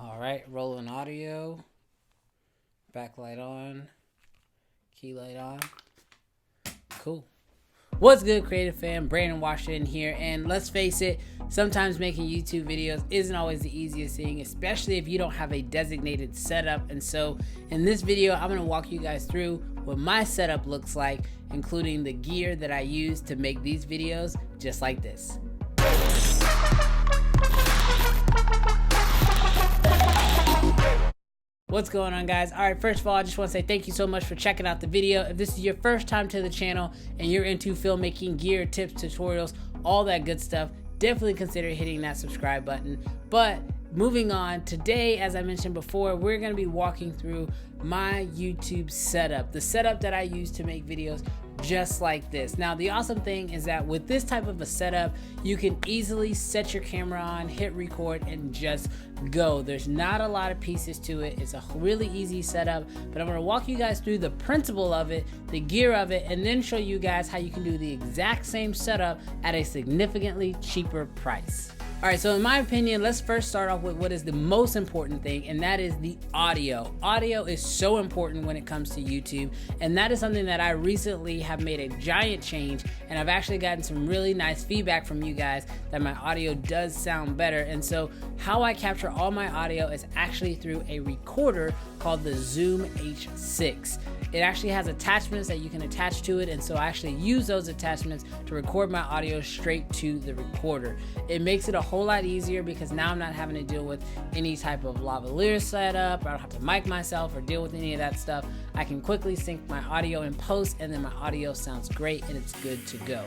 All right, rolling audio, backlight on, key light on. Cool. What's good, creative fam? Brandon Washington here, and let's face it, sometimes making YouTube videos isn't always the easiest thing, especially if you don't have a designated setup. And so in this video, I'm going to walk you guys through what my setup looks like, including the gear that I use to make these videos just like this. What's going on, guys? All right, first of all, I just want to say thank you so much for checking out the video. If this is your first time to the channel and you're into filmmaking, gear, tips, tutorials, all that good stuff, definitely consider hitting that subscribe button. But moving on, today, as I mentioned before, we're going to be walking through my YouTube setup, the setup that I use to make videos just like this. Now, the awesome thing is that with this type of a setup, you can easily set your camera on, hit record, and just go. There's not a lot of pieces to it. It's a really easy setup, but I'm going to walk you guys through the principle of it, the gear of it, and then show you guys how you can do the exact same setup at a significantly cheaper price. All right, so in my opinion, let's first start off with what is the most important thing, and that is the audio. Audio is so important when it comes to YouTube, and that is something that I recently have made a giant change, and I've actually gotten some really nice feedback from you guys that my audio does sound better. And so how I capture all my audio is actually through a recorder called the Zoom H6. It actually has attachments that you can attach to it, and so I actually use those attachments to record my audio straight to the recorder. It makes it a whole lot easier because now I'm not having to deal with any type of lavalier setup. I don't have to mic myself or deal with any of that stuff. I can quickly sync my audio in post, and then my audio sounds great and it's good to go.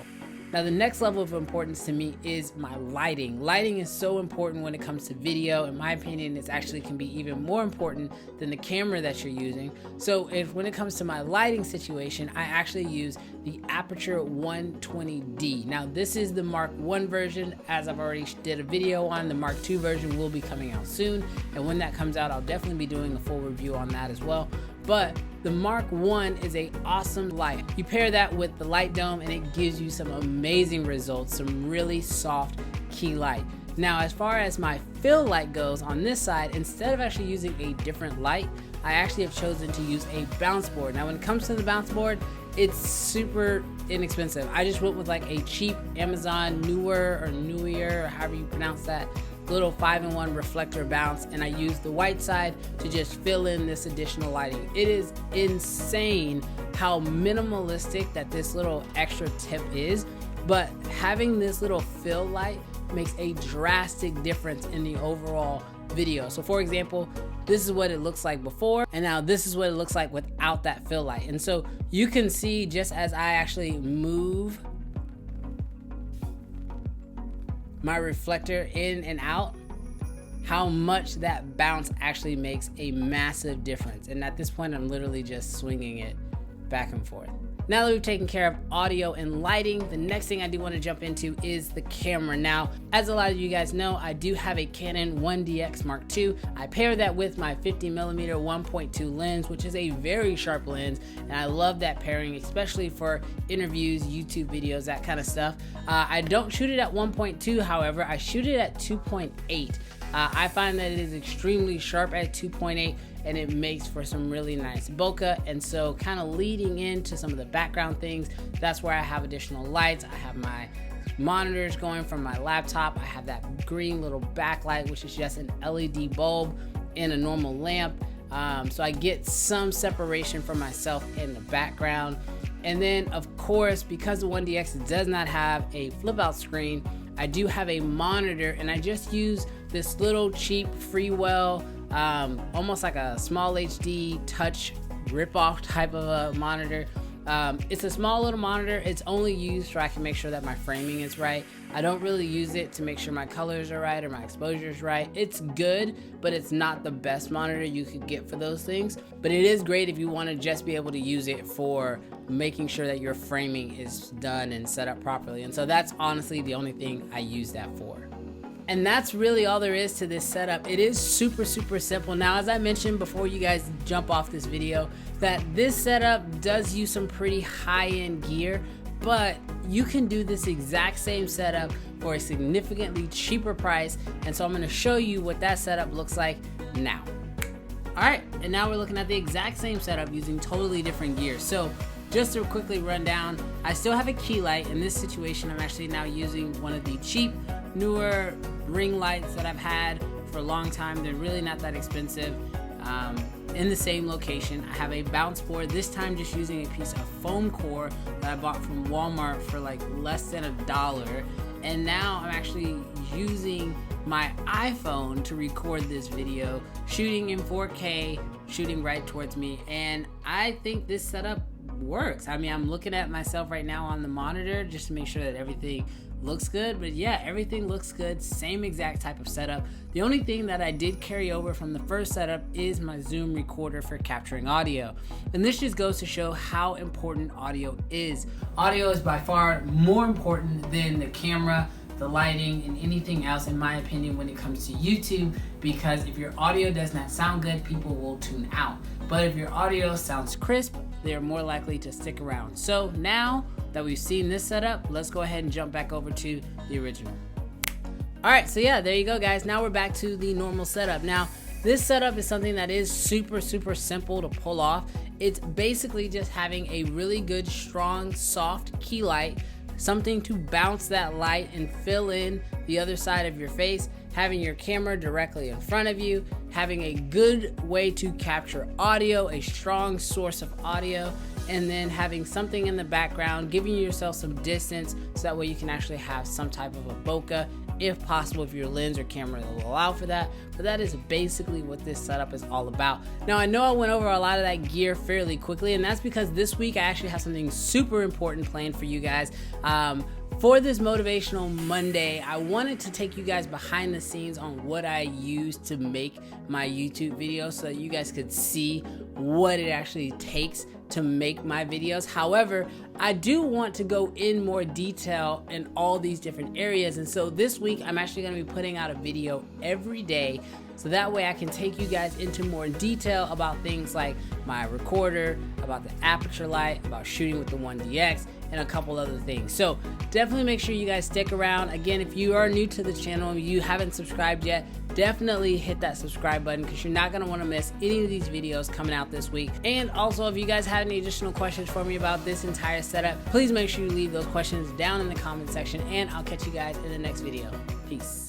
Now, the next level of importance to me is my lighting. Lighting is so important when it comes to video. In my opinion, it actually can be even more important than the camera that you're using. So when it comes to my lighting situation, I actually use the Aputure 120d. Now, this is the Mark 1 version. As I've already did a video on, the Mark 2 version will be coming out soon. And when that comes out, I'll definitely be doing a full review on that as well. But the Mark 1 is an awesome light. You pair that with the light dome and it gives you some amazing results, some really soft key light. Now, as far as my fill light goes on this side, instead of actually using a different light, I actually have chosen to use a bounce board. Now, when it comes to the bounce board, it's super inexpensive. I just went with like a cheap Amazon Newer, or however you pronounce that, little 5-in-1 reflector bounce, and I use the white side to just fill in this additional lighting. It is insane how minimalistic that this little extra tip is, but having this little fill light makes a drastic difference in the overall video. So for example, this is what it looks like before, and now this is what it looks like without that fill light. And so you can see, just as I actually move my reflector in and out, how much that bounce actually makes a massive difference. And at this point, I'm literally just swinging it back and forth. Now that we've taken care of audio and lighting, the next thing I do want to jump into is the camera. Now, as a lot of you guys know, I do have a Canon 1Dx Mark II. I pair that with my 50mm 1.2 lens, which is a very sharp lens, and I love that pairing, especially for interviews, YouTube videos, that kind of stuff. I don't shoot it at 1.2, however, I shoot it at 2.8. I find that it is extremely sharp at 2.8, and it makes for some really nice bokeh. And so kind of leading into some of the background things, that's where I have additional lights. I have my monitors going from my laptop. I have that green little backlight, which is just an LED bulb in a normal lamp. So I get some separation from myself in the background. And then of course, because the 1DX does not have a flip out screen, I do have a monitor, and I just use this little cheap Freewell, almost like a small HD touch rip-off type of a monitor. It's a small little monitor. It's only used so I can make sure that my framing is right. I don't really use it to make sure my colors are right or my exposure is right. It's good, but it's not the best monitor you could get for those things. But it is great if you want to just be able to use it for making sure that your framing is done and set up properly. And so that's honestly the only thing I use that for. And that's really all there is to this setup. It is super simple. Now, as I mentioned before you guys jump off this video, that this setup does use some pretty high-end gear, but you can do this exact same setup for a significantly cheaper price. And so I'm going to show you what that setup looks like now. Alright, and now we're looking at the exact same setup using totally different gear. So just to quickly run down, I still have a key light. In this situation, I'm actually now using one of the cheap, newer ring lights that I've had for a long time. They're really not that expensive. In the same location, I have a bounce board, this time just using a piece of foam core that I bought from Walmart for like less than $1. And now I'm actually using my iPhone to record this video, shooting in 4K, shooting right towards me, and I think this setup works. I mean, I'm looking at myself right now on the monitor just to make sure that everything looks good, but yeah, everything looks good. Same exact type of setup. The only thing that I did carry over from the first setup is my Zoom recorder for capturing audio, and this just goes to show how important audio is. Audio is by far more important than the camera, the lighting, and anything else, in my opinion, when it comes to YouTube, because if your audio does not sound good, people will tune out. But if your audio sounds crisp, they're more likely to stick around. So now that we've seen this setup, let's go ahead and jump back over to the original. Alright, so yeah, there you go guys. Now we're back to the normal setup. Now, this setup is something that is super simple to pull off. It's basically just having a really good, strong, soft key light, something to bounce that light and fill in the other side of your face, having your camera directly in front of you, having a good way to capture audio, a strong source of audio, and then having something in the background, giving yourself some distance so that way you can actually have some type of a bokeh, if possible, if your lens or camera will allow for that. But that is basically what this setup is all about. Now, I know I went over a lot of that gear fairly quickly, and that's because this week I actually have something super important planned for you guys. For this Motivational Monday, I wanted to take you guys behind the scenes on what I use to make my YouTube videos so that you guys could see what it actually takes to make my videos. However, I do want to go in more detail in all these different areas, and so this week I'm actually going to be putting out a video every day, so that way I can take you guys into more detail about things like my recorder, about the Aputure light, about shooting with the 1Dx, and a couple other things. So definitely make sure you guys stick around. Again, if you are new to the channel, you haven't subscribed yet, definitely hit that subscribe button, because you're not going to want to miss any of these videos coming out this week. And also, if you guys have any additional questions for me about this entire setup, please make sure you leave those questions down in the comment section, and I'll catch you guys in the next video. Peace.